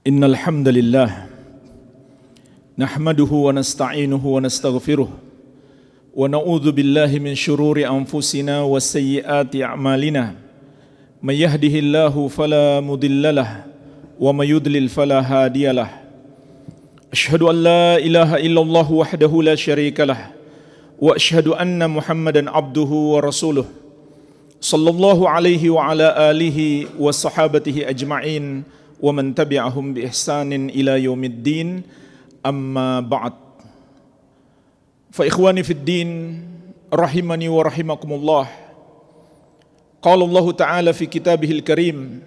Innal hamdalillah nahmaduhu wa nasta'inuhu wa nastaghfiruh wa na'udzu billahi min shururi anfusina wa sayyiati a'malina may yahdihillahu fala mudhillalah wa may yudlil fala hadiyalah. Asyhadu an la ilaha illallah wahdahu la syarikalah wa asyhadu anna Muhammadan abduhu wa rasuluh sallallahu alaihi wa ala alihi wa sahabatihi ajma'in wa man tabi'ahum bi ihsanin ila yaumiddin, amma ba'd. Fa ikhwani fid din rahimani wa rahimakumullah. Qala Allah Ta'ala fi kitabihil karim,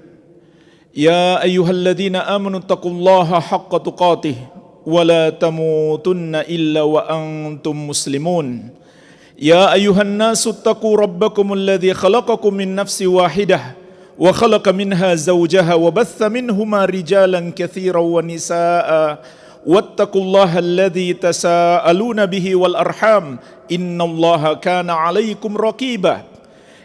ya ayyuhalladzina amanu taqullaha haqqa tuqatih wa la tamutunna illa wa antum muslimun. Ya ayyuhan nasu taqu rabbakumul ladzi khalaqakum min nafsin wahidah wa khalaqa minha zawjaha wa batha minhuma rijalan katsiran wa nisaa wattaqullaha alladzi tasaaluna bihi wal arham innallaha kana 'alaikum raqiba.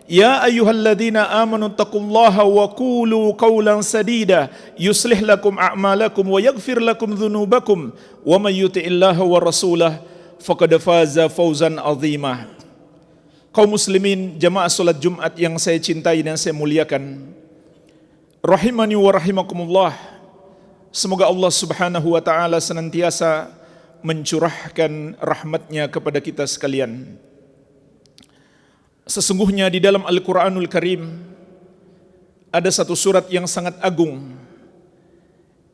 Ya ayyuhalladzina amanu taqullaha wa qulu qawlan sadida yuslih lakum a'malakum wa yaghfir lakum dhunubakum wa may yuti'illaha wa rasulahu faqad faza fawzan 'azima. Kaum muslimin jamaah salat Jumat yang saya cintai dan saya muliakan, rahimani wa rahimakumullah. Semoga Allah Subhanahu wa taala senantiasa mencurahkan rahmatnya kepada kita sekalian. Sesungguhnya di dalam Al-Qur'anul Karim ada satu surat yang sangat agung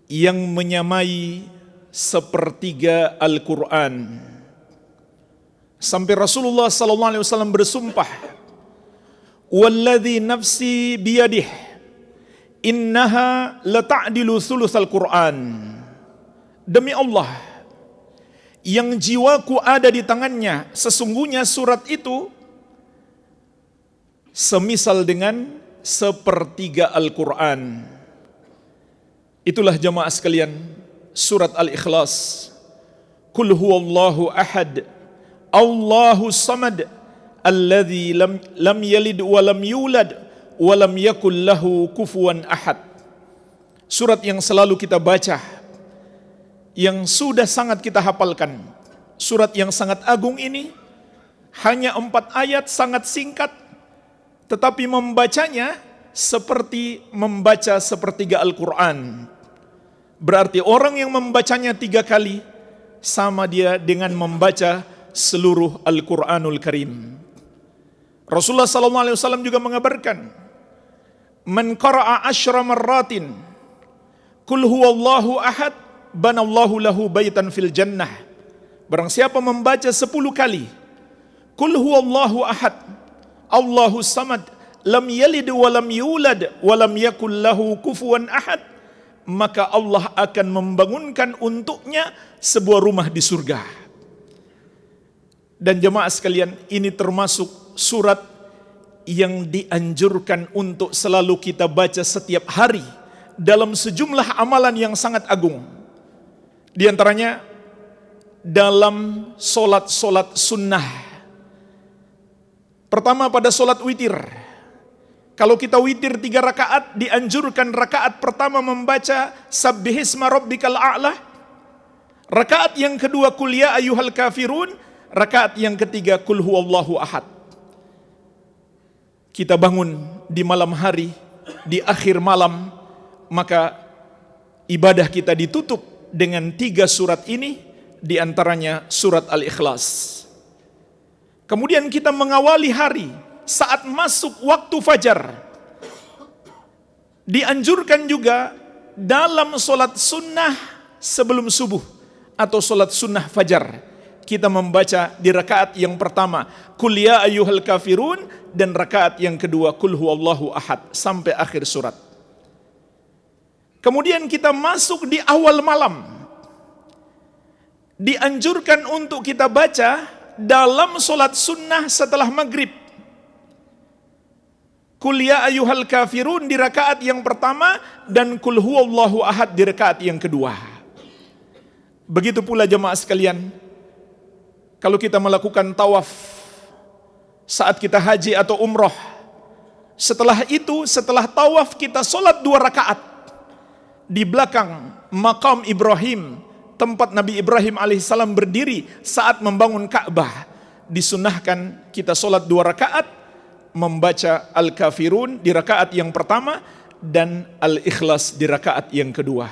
yang menyamai sepertiga Al-Qur'an. Sampai Rasulullah sallallahu alaihi wasallam bersumpah, "Walladzi nafsi biyadih, innaha lata'dilu thulutsal Qur'an." Demi Allah yang jiwaku ada di tangannya, sesungguhnya surat itu semisal dengan sepertiga Al-Qur'an. Itulah jamaah sekalian surat Al-Ikhlas. Qul huwallahu ahad, Allahu samad, alladzi lam yalid wa lam yulad wa lam yakul lahu kufuwan ahad. Surat yang selalu kita baca, yang sudah sangat kita hafalkan. Surat yang sangat agung ini hanya 4 ayat, sangat singkat, tetapi membacanya seperti membaca sepertiga Al-Quran. Berarti orang yang membacanya 3 kali sama dia dengan membaca seluruh Al-Quranul Karim. Rasulullah SAW juga mengabarkan, man qara'a 10 marratin Qul huwallahu ahad banallahu lahu baitan fil jannah. Barang siapa membaca 10 kali Qul huwallahu ahad Allahu samad lam yalid wa lam yulad wa lam yakul lahu kufuwan ahad, maka Allah akan membangunkan untuknya sebuah rumah di surga. Dan jemaah sekalian, ini termasuk surat yang dianjurkan untuk selalu kita baca setiap hari dalam sejumlah amalan yang sangat agung. Di antaranya dalam solat-solat sunnah. Pertama pada solat witir. Kalau kita witir 3 rakaat, dianjurkan rakaat pertama membaca Sabbihisma Rabbikal A'la. Rakaat yang kedua Qul ya ayyuhal kafirun. Rakaat yang ketiga Qul huwallahu ahad. Kita bangun di malam hari, di akhir malam, maka ibadah kita ditutup dengan 3 surat ini, di antaranya surat Al-Ikhlas. Kemudian kita mengawali hari saat masuk waktu fajar. Dianjurkan juga dalam solat sunnah sebelum subuh atau solat sunnah fajar, kita membaca di rakaat yang pertama Qul ya ayyuhal kafirun, dan rakaat yang kedua Qul huwallahu ahad sampai akhir surat. Kemudian kita masuk di awal malam. Dianjurkan untuk kita baca dalam solat sunnah setelah maghrib Qul ya ayyuhal kafirun di rakaat yang pertama dan Qul huwallahu ahad di rakaat yang kedua. Begitu pula jemaah sekalian, kalau kita melakukan tawaf saat kita haji atau umroh, setelah itu, setelah tawaf kita sholat 2 rakaat. Di belakang Maqam Ibrahim, tempat Nabi Ibrahim alaihissalam berdiri saat membangun Ka'bah. Disunahkan kita sholat 2 rakaat, membaca Al-Kafirun di rakaat yang pertama dan Al-Ikhlas di rakaat yang kedua.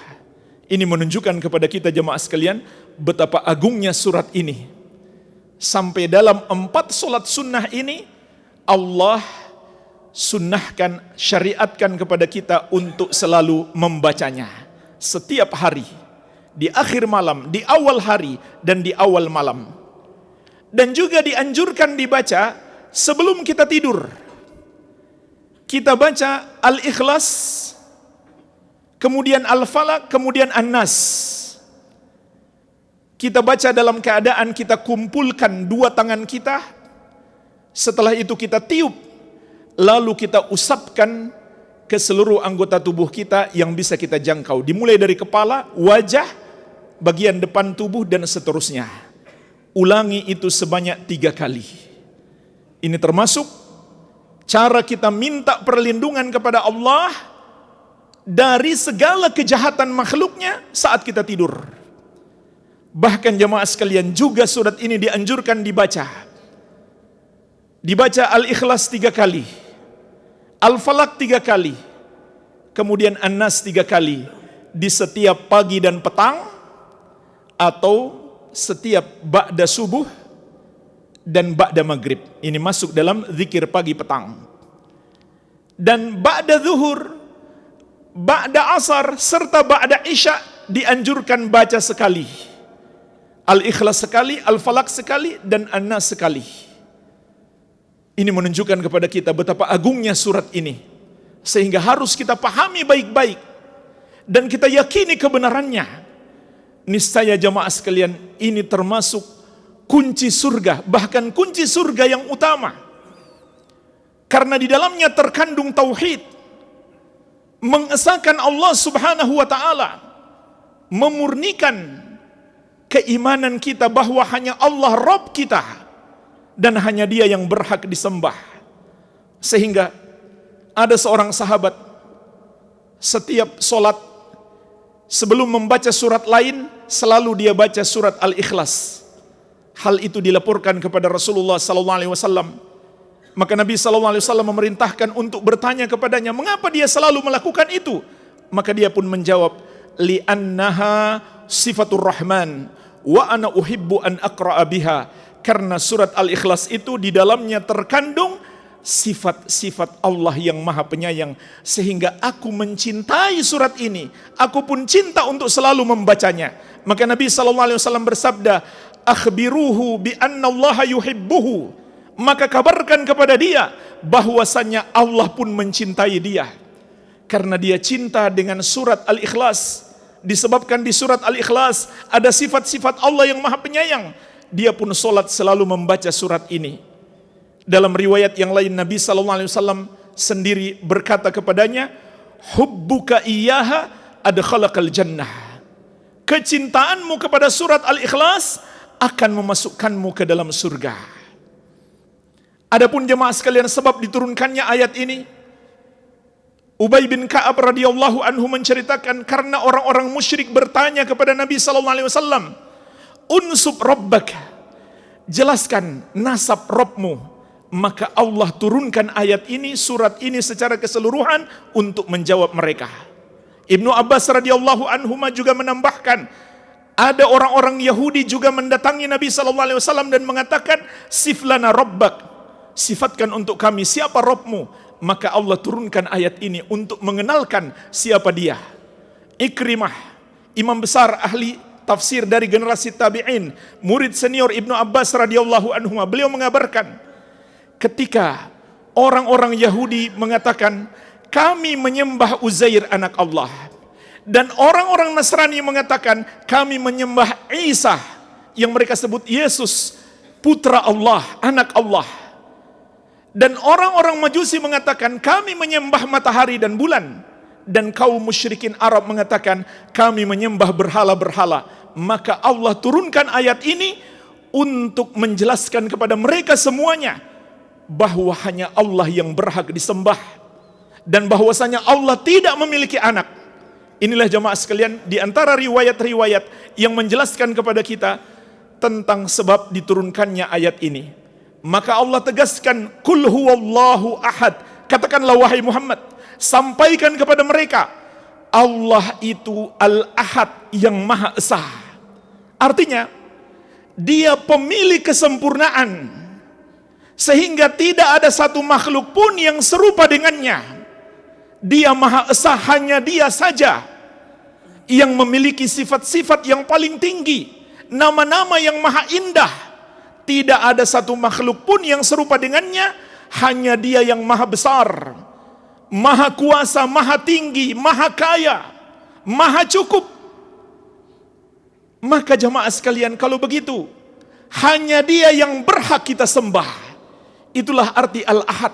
Ini menunjukkan kepada kita jemaah sekalian betapa agungnya surat ini. Sampai dalam 4 sholat sunnah ini Allah sunnahkan, syariatkan kepada kita untuk selalu membacanya. Setiap hari, di akhir malam, di awal hari, dan di awal malam. Dan juga dianjurkan dibaca sebelum kita tidur. Kita baca Al-Ikhlas, kemudian Al-Falaq, kemudian An-Nas. Kita baca dalam keadaan kita kumpulkan 2 tangan kita. Setelah itu kita tiup, lalu kita usapkan ke seluruh anggota tubuh kita yang bisa kita jangkau. Dimulai dari kepala, wajah, bagian depan tubuh, dan seterusnya. Ulangi itu sebanyak 3 kali. Ini termasuk cara kita minta perlindungan kepada Allah dari segala kejahatan makhluknya saat kita tidur. Bahkan jemaah sekalian juga surat ini dianjurkan dibaca. Dibaca Al-Ikhlas 3 kali, Al-Falaq 3 kali, kemudian An-Nas 3 kali di setiap pagi dan petang, atau setiap ba'da subuh dan ba'da maghrib. Ini masuk dalam zikir pagi petang. Dan ba'da zuhur, ba'da asar, serta ba'da isya dianjurkan baca sekali. Al-Ikhlas sekali, Al-Falaq sekali, dan An-Nas sekali. Ini menunjukkan kepada kita betapa agungnya surat ini, sehingga harus kita pahami baik-baik dan kita yakini kebenarannya. Niscaya jemaah sekalian, ini termasuk kunci surga, bahkan kunci surga yang utama, karena di dalamnya terkandung tauhid, mengesahkan Allah subhanahu wa ta'ala, memurnikan keimanan kita bahwa hanya Allah Rabb kita dan hanya Dia yang berhak disembah. Sehingga ada seorang sahabat, setiap solat sebelum membaca surat lain selalu dia baca surat Al-Ikhlas. Hal itu dilaporkan kepada Rasulullah SAW. Maka Nabi SAW memerintahkan untuk bertanya kepadanya, mengapa dia selalu melakukan itu? Maka dia pun menjawab, li'annaha sifatur rahman wa ana uhibbu an aqra'a biha. Karena surat Al-Ikhlas itu di dalamnya terkandung sifat-sifat Allah yang Maha Penyayang, sehingga aku mencintai surat ini. Aku pun cinta untuk selalu membacanya. Maka Nabi SAW bersabda, akhbiruhu bi anna Allah yuhibbuhu. Maka kabarkan kepada dia bahwasanya Allah pun mencintai dia. Karena dia cinta dengan surat Al-Ikhlas. Disebabkan di surat Al-Ikhlas ada sifat-sifat Allah yang Maha Penyayang, dia pun solat selalu membaca surat ini. Dalam riwayat yang lain Nabi SAW sendiri berkata kepadanya, hubbuka iyyaha adkhalakal jannah. Kecintaanmu kepada surat Al-Ikhlas akan memasukkanmu ke dalam surga. Adapun jemaah sekalian sebab diturunkannya ayat ini, Ubay bin Ka'ab radhiyallahu anhu menceritakan karena orang-orang musyrik bertanya kepada Nabi SAW, unsub rabbak, jelaskan nasab Rabbmu. Maka Allah turunkan ayat ini, surat ini secara keseluruhan untuk menjawab mereka. Ibnu Abbas radhiyallahu anhu juga menambahkan, ada orang-orang Yahudi juga mendatangi Nabi SAW dan mengatakan, siflana rabbak, sifatkan untuk kami siapa Rabbmu. Maka Allah turunkan ayat ini untuk mengenalkan siapa dia. Ikrimah, imam besar ahli tafsir dari generasi tabi'in, murid senior Ibnu Abbas radhiyallahu anhu, beliau mengabarkan ketika orang-orang Yahudi mengatakan kami menyembah Uzair anak Allah, dan orang-orang Nasrani mengatakan kami menyembah Isa yang mereka sebut Yesus putra Allah, anak Allah, dan orang-orang Majusi mengatakan kami menyembah matahari dan bulan, dan kaum musyrikin Arab mengatakan kami menyembah berhala-berhala. Maka Allah turunkan ayat ini untuk menjelaskan kepada mereka semuanya bahwa hanya Allah yang berhak disembah, dan bahwasanya Allah tidak memiliki anak. Inilah jamaah sekalian di antara riwayat-riwayat yang menjelaskan kepada kita tentang sebab diturunkannya ayat ini. Maka Allah tegaskan, Qul huwallahu ahad. Katakanlah wahai Muhammad, sampaikan kepada mereka, Allah itu Al-Ahad yang Maha Esa. Artinya, Dia pemilik kesempurnaan, sehingga tidak ada satu makhluk pun yang serupa dengannya. Dia Maha Esa, hanya Dia saja yang memiliki sifat-sifat yang paling tinggi, nama-nama yang maha indah. Tidak ada satu makhluk pun yang serupa dengannya, hanya Dia yang maha besar, maha kuasa, maha tinggi, maha kaya, maha cukup. Maka jamaah sekalian, kalau begitu, hanya Dia yang berhak kita sembah. Itulah arti Al-Ahad.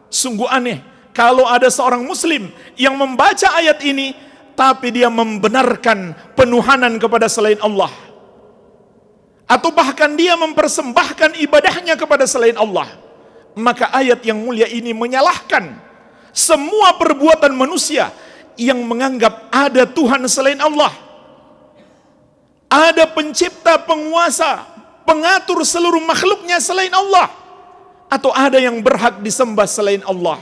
Sungguh aneh kalau ada seorang muslim yang membaca ayat ini, tapi dia membenarkan penuhanan kepada selain Allah, atau bahkan dia mempersembahkan ibadahnya kepada selain Allah. Maka ayat yang mulia ini menyalahkan semua perbuatan manusia yang menganggap ada Tuhan selain Allah, ada pencipta, penguasa, pengatur seluruh makhluknya selain Allah, atau ada yang berhak disembah selain Allah.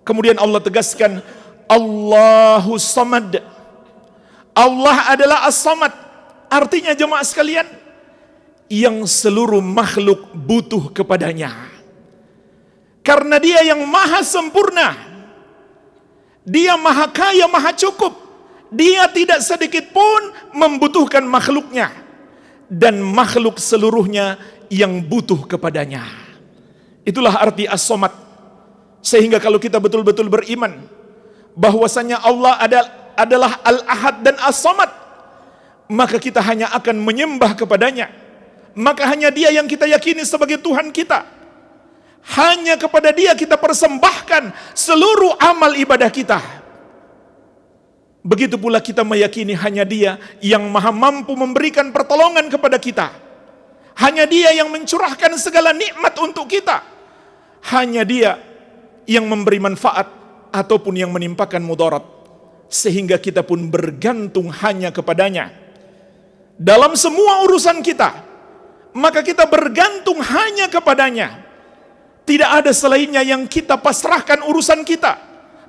Kemudian Allah tegaskan, Allahu Samad. Allah adalah As-Samad. Artinya jemaah sekalian, yang seluruh makhluk butuh kepadanya. Karena Dia yang maha sempurna, Dia maha kaya, maha cukup. Dia tidak sedikit pun membutuhkan makhluknya, dan makhluk seluruhnya yang butuh kepadanya. Itulah arti As-Samad. Sehingga kalau kita betul-betul beriman bahwasanya Allah adalah Al-Ahad dan As-Samad, maka kita hanya akan menyembah kepadanya. Maka hanya Dia yang kita yakini sebagai Tuhan kita. Hanya kepada Dia kita persembahkan seluruh amal ibadah kita. Begitu pula kita meyakini hanya Dia yang maha mampu memberikan pertolongan kepada kita. Hanya Dia yang mencurahkan segala nikmat untuk kita. Hanya Dia yang memberi manfaat ataupun yang menimpakan mudarat, sehingga kita pun bergantung hanya kepadanya dalam semua urusan kita. Maka kita bergantung hanya kepadanya. Tidak ada selainnya yang kita pasrahkan urusan kita.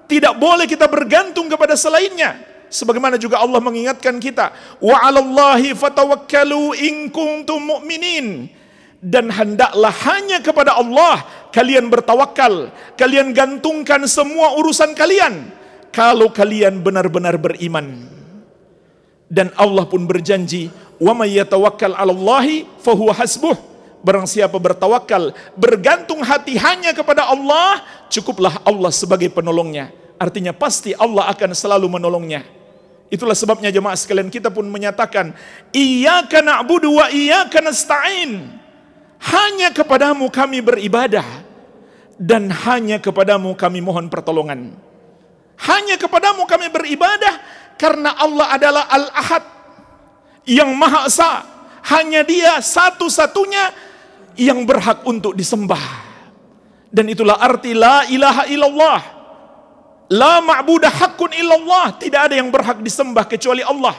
Tidak boleh kita bergantung kepada selainnya. Sebagaimana juga Allah mengingatkan kita, wa 'alallahi fatawakkalu in kuntum mu'minin. Dan hendaklah hanya kepada Allah kalian bertawakal, kalian gantungkan semua urusan kalian, kalau kalian benar-benar beriman. Dan Allah pun berjanji, wa may yatawakkal 'alallahi fahuwa hasbuh. Barang siapa bertawakal, bergantung hati hanya kepada Allah, cukuplah Allah sebagai penolongnya. Artinya pasti Allah akan selalu menolongnya. Itulah sebabnya jemaah sekalian, kita pun menyatakan, iyyaka na'budu wa iyyaka nasta'in. Hanya kepadamu kami beribadah, dan hanya kepadamu kami mohon pertolongan. Hanya kepadamu kami beribadah, karena Allah adalah Al-Ahad yang Maha Esa. Hanya Dia satu-satunya yang berhak untuk disembah. Dan itulah arti la ilaha illallah. La ma'budah haqqun illallah. Tidak ada yang berhak disembah kecuali Allah.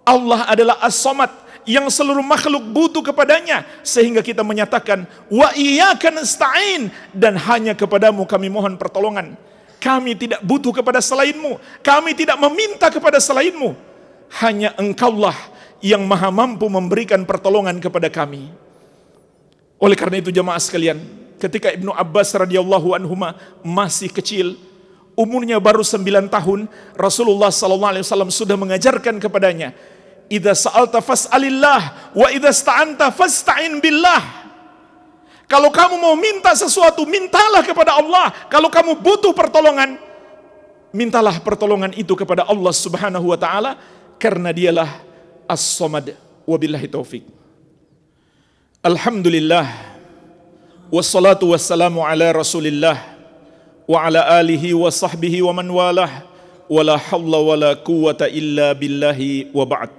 Allah adalah As-Samad, yang seluruh makhluk butuh kepadanya, sehingga kita menyatakan wa iyyaka nasta'in, dan hanya kepadamu kami mohon pertolongan. Kami tidak butuh kepada selainmu, kami tidak meminta kepada selainmu. Hanya Engkaulah yang maha mampu memberikan pertolongan kepada kami. Oleh karena itu jemaah sekalian, ketika Ibnu Abbas radhiyallahu anhuma masih kecil, umurnya baru 9 tahun, Rasulullah SAW sudah mengajarkan kepadanya, idza sa'alta fas'alillah wa idza sta'anta fasta'in billah. Kalau kamu mau minta sesuatu, mintalah kepada Allah. Kalau kamu butuh pertolongan, mintalah pertolongan itu kepada Allah Subhanahu wa taala, karena Dialah As-Samad. Wabillahi taufik. Alhamdulillah, wassalatu wassalamu ala Rasulillah wa ala alihi wa sahbihi wa man walah, wala hawla wala quwwata illa billahi wa ba'd.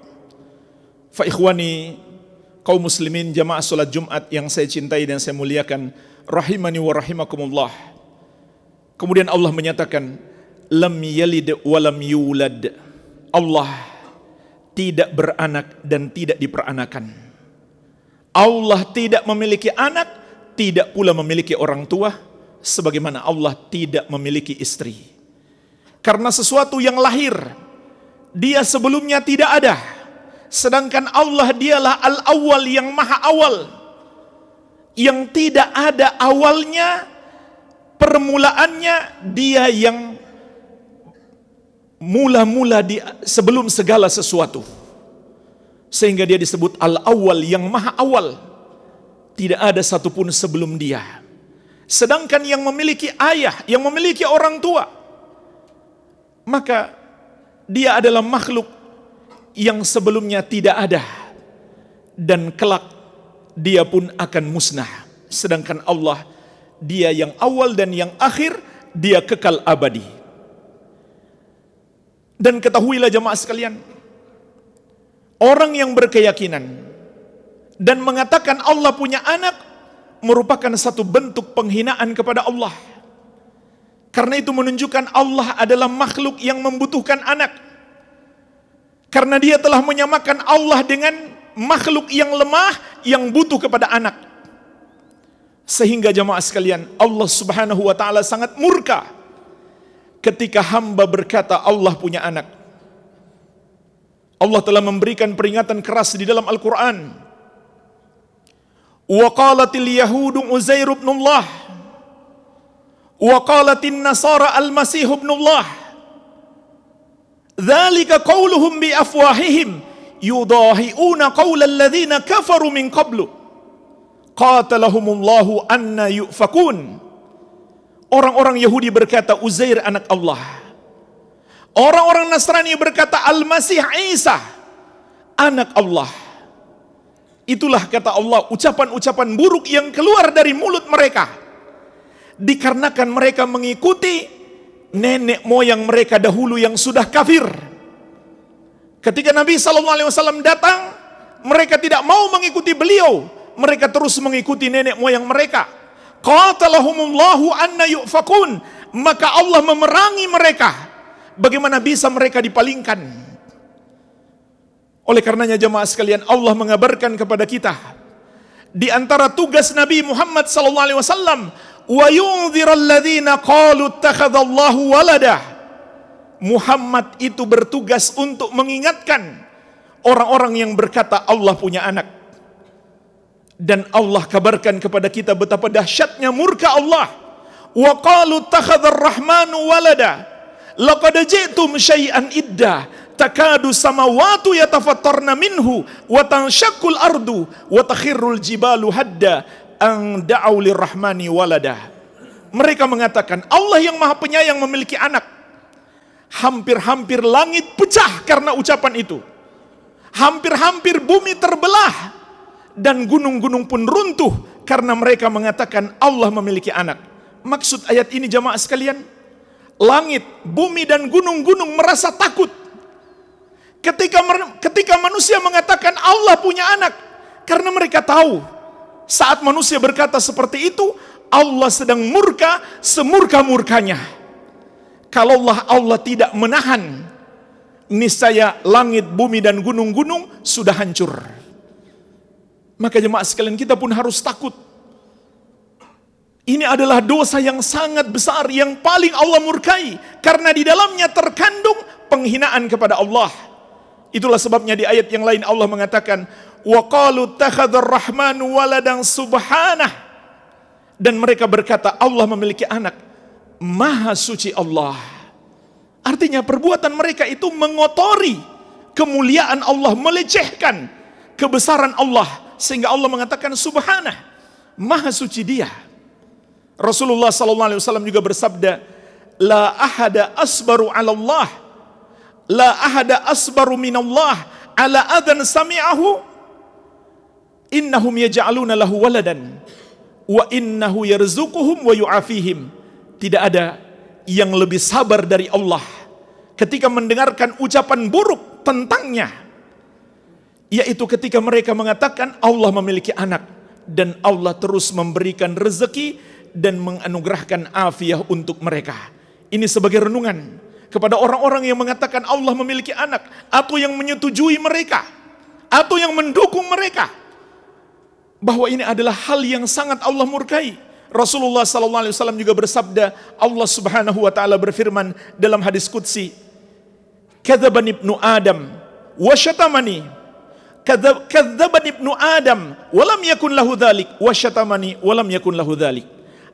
Fa ikhwani kaum muslimin jamaah salat Jumat yang saya cintai dan saya muliakan, rahimani wa rahimakumullah. Kemudian Allah menyatakan, lam yalid wa lam yulad. Allah tidak beranak dan tidak diperanakan. Allah tidak memiliki anak, tidak pula memiliki orang tua, sebagaimana Allah tidak memiliki istri. Karena sesuatu yang lahir, dia sebelumnya tidak ada. Sedangkan Allah dialah al-awwal, yang maha awal, yang tidak ada awalnya, permulaannya. Dia yang mula-mula sebelum segala sesuatu, sehingga dia disebut al-awwal, yang maha awal. Tidak ada satupun sebelum dia. Sedangkan yang memiliki ayah, yang memiliki orang tua, maka dia adalah makhluk yang sebelumnya tidak ada, dan kelak dia pun akan musnah. Sedangkan Allah, dia yang awal dan yang akhir, dia kekal abadi. Dan ketahuilah jemaah sekalian, orang yang berkeyakinan dan mengatakan Allah punya anak merupakan satu bentuk penghinaan kepada Allah. Karena itu menunjukkan Allah adalah makhluk yang membutuhkan anak. Karena dia telah menyamakan Allah dengan makhluk yang lemah, yang butuh kepada anak. Sehingga jemaah sekalian, Allah Subhanahu wa taala sangat murka ketika hamba berkata Allah punya anak. Allah telah memberikan peringatan keras di dalam Al-Quran. Wa qalatil yahudu Uzair ibn Allah, wa qalatin nasara al-masih ibn Allah, dzalika qauluhum bi afwahihim yudahi'una qaulal ladzina kafaru min qablu qatalahumullahu anna yufakun. Orang-orang Yahudi berkata Uzair anak Allah. Orang-orang Nasrani berkata Al-Masih Isa anak Allah. Itulah kata Allah ucapan-ucapan buruk yang keluar dari mulut mereka, dikarenakan mereka mengikuti nenek moyang mereka dahulu yang sudah kafir. Ketika Nabi SAW datang, mereka tidak mau mengikuti beliau, mereka terus mengikuti nenek moyang mereka. Qatalahumullahu anna yufakun. Maka Allah memerangi mereka. Bagaimana bisa mereka dipalingkan? Oleh karenanya jemaah sekalian, Allah mengabarkan kepada kita, di antara tugas Nabi Muhammad SAW, wa yunziral ladzina qalu ittakhadallahu walada. Muhammad itu bertugas untuk mengingatkan orang-orang yang berkata Allah punya anak. Dan Allah kabarkan kepada kita betapa dahsyatnya murka Allah. Wa qalu ittakhadar rahmanu walada laqad ji'tum syai'an idda takadu samawati yatafattarna minhu wa tanshaqqul ardu wa takhirrul jibalu hadda an da'u lirrahmani walada. Mereka mengatakan Allah yang maha penyayang memiliki anak. Hampir-hampir langit pecah karena ucapan itu. Hampir-hampir bumi terbelah dan gunung-gunung pun runtuh karena mereka mengatakan Allah memiliki anak. Maksud ayat ini jamaah sekalian, langit, bumi dan gunung-gunung merasa takut ketika manusia mengatakan Allah punya anak, karena mereka tahu saat manusia berkata seperti itu Allah sedang murka semurka-murkanya. Kalaulah Allah tidak menahan, niscaya langit, bumi dan gunung-gunung sudah hancur. Maka jemaah sekalian, kita pun harus takut. Ini adalah dosa yang sangat besar, yang paling Allah murkai, karena di dalamnya terkandung penghinaan kepada Allah. Itulah sebabnya di ayat yang lain Allah mengatakan, wa qalu ittakhadar rahmanu waladan subhanah. Dan mereka berkata Allah memiliki anak. Maha suci Allah. Artinya perbuatan mereka itu mengotori kemuliaan Allah, melecehkan kebesaran Allah, sehingga Allah mengatakan subhanah, maha suci dia. Rasulullah SAW juga bersabda, la ahada asbaru ala Allah, la ahada asbaru minallah ala adhan sami'ahu innahum yaj'aluna lahu waladan wa innahu yarzuquhum wa yu'afihim. Tidak ada yang lebih sabar dari Allah ketika mendengarkan ucapan buruk tentangnya, yaitu ketika mereka mengatakan Allah memiliki anak, dan Allah terus memberikan rezeki dan menganugerahkan afiah untuk mereka. Ini sebagai renungan kepada orang-orang yang mengatakan Allah memiliki anak, atau yang menyetujui mereka, atau yang mendukung mereka, bahwa ini adalah hal yang sangat Allah murkai. Rasulullah SAW juga bersabda, Allah Subhanahu wa taala berfirman dalam hadis qudsi, "Kadzaban ibnu Adam wa syatamani, kadzaban ibnu Adam wa lam yakun lahu dzalik, wa syatamani wa lam yakun lahu dzalik."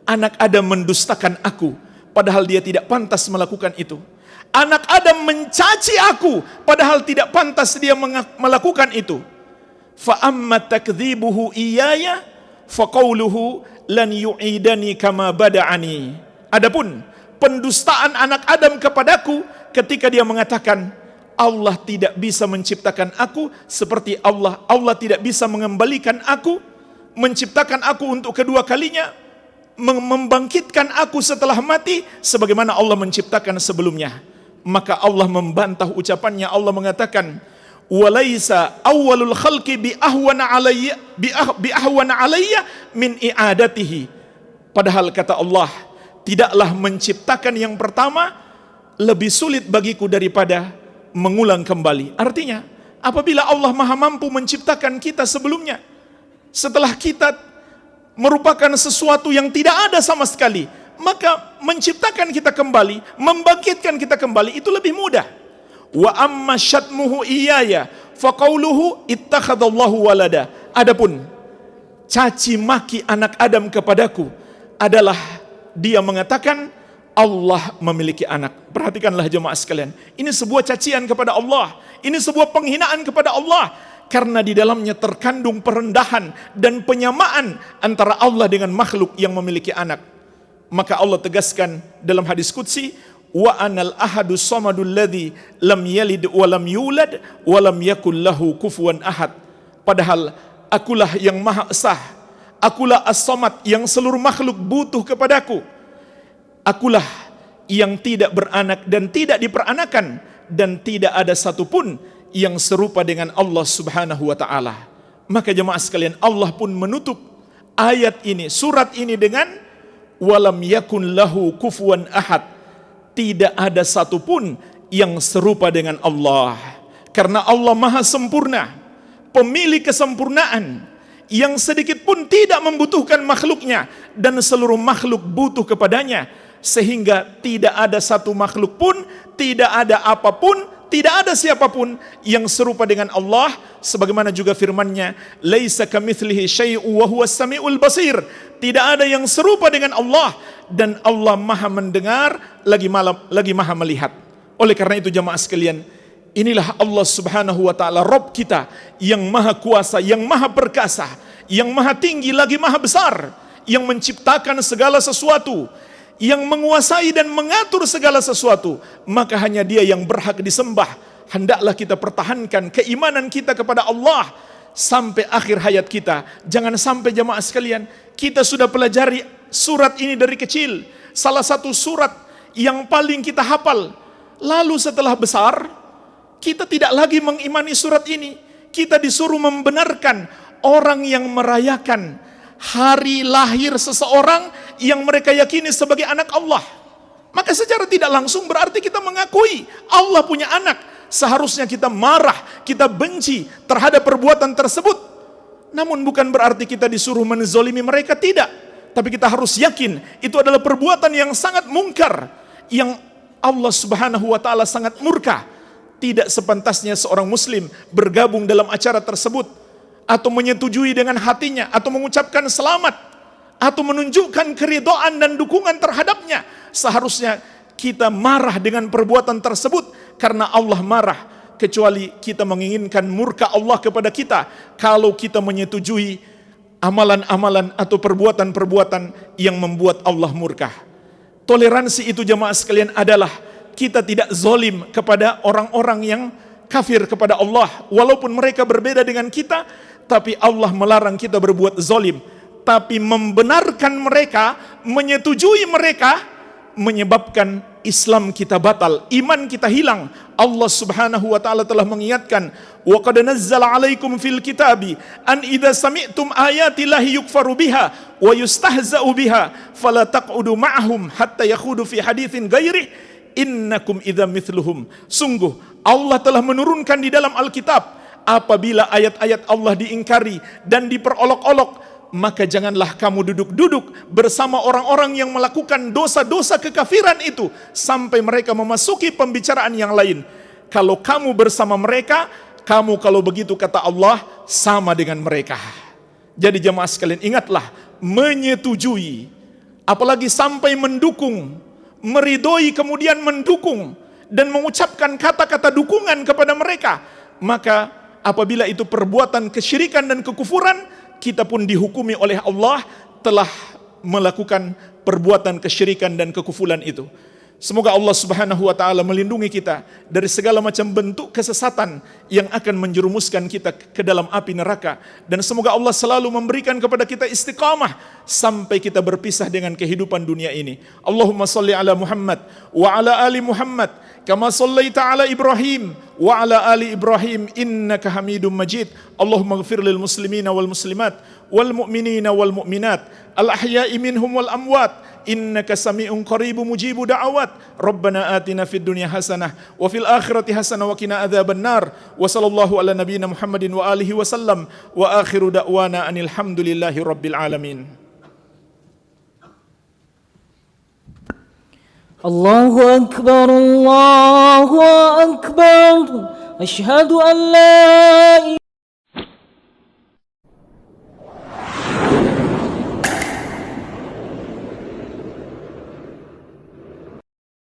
Anak Adam mendustakan aku, padahal dia tidak pantas melakukan itu. Anak Adam mencaci aku, padahal tidak pantas dia melakukan itu. Fa amma takdzibuhu iyaya fa qawluhu lan yu'idani kama bada'ani. Adapun pendustaan anak Adam kepadaku ketika dia mengatakan Allah tidak bisa menciptakan aku seperti Allah, Allah tidak bisa mengembalikan aku, menciptakan aku untuk kedua kalinya, membangkitkan aku setelah mati sebagaimana Allah menciptakan sebelumnya. Maka Allah membantah ucapannya. Allah mengatakan, "Walaisa awwalul khalqi bi ahwana alayya min i'adatihi." Padahal kata Allah, tidaklah menciptakan yang pertama lebih sulit bagiku daripada mengulang kembali. Artinya, apabila Allah Maha mampu menciptakan kita sebelumnya, setelah kita merupakan sesuatu yang tidak ada sama sekali, maka menciptakan kita kembali, membangkitkan kita kembali itu lebih mudah. Wa amma syatmuhu iyaya faqauluhu ittakhadallahu walada. Adapun caci maki anak Adam kepadaku adalah dia mengatakan Allah memiliki anak. Perhatikanlah jemaah sekalian, ini sebuah cacian kepada Allah, ini sebuah penghinaan kepada Allah, karena di dalamnya terkandung perendahan dan penyamaan antara Allah dengan makhluk yang memiliki anak. Maka Allah tegaskan dalam hadis qudsi, wa anal ahadus samadul ladzi lam yalid wa lam yulad wa lam yakul lahu kufuwan ahad. Padahal akulah yang maha esa, akulah as-samad yang seluruh makhluk butuh kepadaku, akulah yang tidak beranak dan tidak diperanakan, dan tidak ada satupun yang serupa dengan Allah Subhanahu wa ta'ala. Maka jemaah sekalian, Allah pun menutup ayat ini, surat ini dengan walam yakun lahu kufuwan ahad. Tidak ada satupun yang serupa dengan Allah. Karena Allah maha sempurna, pemilik kesempurnaan, yang sedikit pun tidak membutuhkan makhluknya, dan seluruh makhluk butuh kepadanya. Sehingga tidak ada satu makhluk pun, tidak ada apapun, tidak ada siapapun yang serupa dengan Allah. Sebagaimana juga firman-Nya, laisa kamitslihi syai'un wa huwas samiul basir. Tidak ada yang serupa dengan Allah, dan Allah maha mendengar lagi maha melihat. Oleh karena itu jemaah sekalian, inilah Allah Subhanahu wa ta'ala Rabb kita yang maha kuasa, yang maha perkasa, yang maha tinggi lagi maha besar, yang menciptakan segala sesuatu, yang menguasai dan mengatur segala sesuatu. Maka hanya Dia yang berhak disembah. Hendaklah kita pertahankan keimanan kita kepada Allah sampai akhir hayat kita. Jangan sampai jemaah sekalian, kita sudah pelajari surat ini dari kecil, salah satu surat yang paling kita hafal, lalu setelah besar kita tidak lagi mengimani surat ini. Kita disuruh membenarkan orang yang merayakan hari lahir seseorang yang mereka yakini sebagai anak Allah. Maka secara tidak langsung berarti kita mengakui Allah punya anak. Seharusnya kita marah, kita benci terhadap perbuatan tersebut. Namun bukan berarti kita disuruh menzolimi mereka, tidak. Tapi kita harus yakin itu adalah perbuatan yang sangat mungkar, yang Allah Subhanahu wa ta'ala sangat murka. Tidak sepantasnya seorang muslim bergabung dalam acara tersebut, atau menyetujui dengan hatinya, atau mengucapkan selamat, atau menunjukkan keridhaan dan dukungan terhadapnya. Seharusnya kita marah dengan perbuatan tersebut, karena Allah marah, kecuali kita menginginkan murka Allah kepada kita kalau kita menyetujui amalan-amalan atau perbuatan-perbuatan yang membuat Allah murka. Toleransi itu jemaah sekalian adalah kita tidak zalim kepada orang-orang yang kafir kepada Allah, walaupun mereka berbeda dengan kita. Tapi Allah melarang kita berbuat zalim. Tapi membenarkan mereka, menyetujui mereka, menyebabkan Islam kita batal, iman kita hilang. Allah Subhanahu wa ta'ala telah mengingatkan, wa qad nazzala 'alaikum fil kitabi an idza sami'tum ayati llahi yukfaru biha wa yustahza'u biha fala taq'udu ma'ahum hatta yakhudu fi haditsin ghairihi innakum idza mithluhum. Sungguh Allah telah menurunkan di dalam Alkitab, apabila ayat-ayat Allah diingkari dan diperolok-olok, maka janganlah kamu duduk-duduk bersama orang-orang yang melakukan dosa-dosa kekafiran itu sampai mereka memasuki pembicaraan yang lain. Kalau kamu bersama mereka, kamu kalau begitu kata Allah sama dengan mereka. Jadi jemaah sekalian, ingatlah, menyetujui, apalagi sampai mendukung, meridhoi kemudian mendukung dan mengucapkan kata-kata dukungan kepada mereka, maka apabila itu perbuatan kesyirikan dan kekufuran, kita pun dihukumi oleh Allah telah melakukan perbuatan kesyirikan dan kekufuran itu. Semoga Allah Subhanahu wa taala melindungi kita dari segala macam bentuk kesesatan yang akan menjerumuskan kita ke dalam api neraka, dan semoga Allah selalu memberikan kepada kita istiqamah sampai kita berpisah dengan kehidupan dunia ini. Allahumma salli ala Muhammad wa ala ali Muhammad kama sallaita ala Ibrahim wa ala ali Ibrahim innaka Hamidum Majid. Allahumma ighfir lil muslimina wal muslimat wal mu'minina wal mu'minat al ahya'i minhum wal amwat innaka sami'un qaribun mujibu da'awat. Rabbana atina fid dunya hasanah wa fil akhirati hasanah wa qina adzabannar. Wa sallallahu ala nabiyyina Muhammadin wa alihi wa sallam wa akhiru da'wana anil hamdulillahi rabbil alamin. Allahu akbar, Allahu akbar. Asyhadu an la